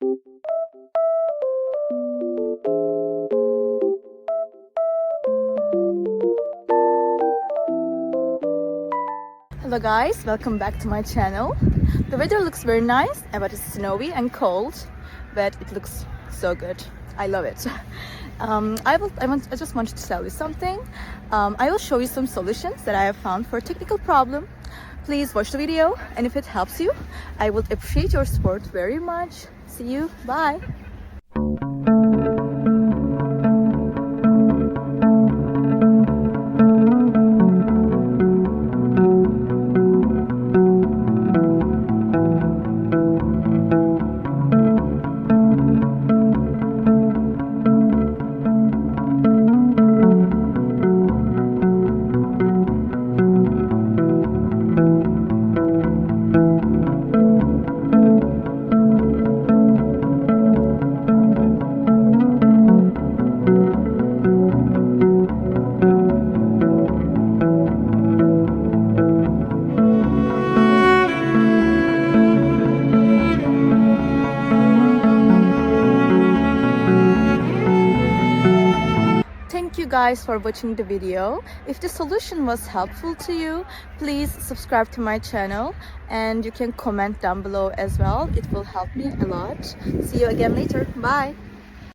Hello guys, welcome back to my channel. The weather looks very nice, but it's snowy and cold, but it looks so good. I love it. I just wanted to tell you something. I will show you some solutions that I have found for a technical problem. Please watch the video, and if it helps you, I would appreciate your support very much. See you, bye. Thank you guys for watching the video. If the solution was helpful to you, please subscribe to my channel and you can comment down below as well. It will help me a lot. See you again later. Bye.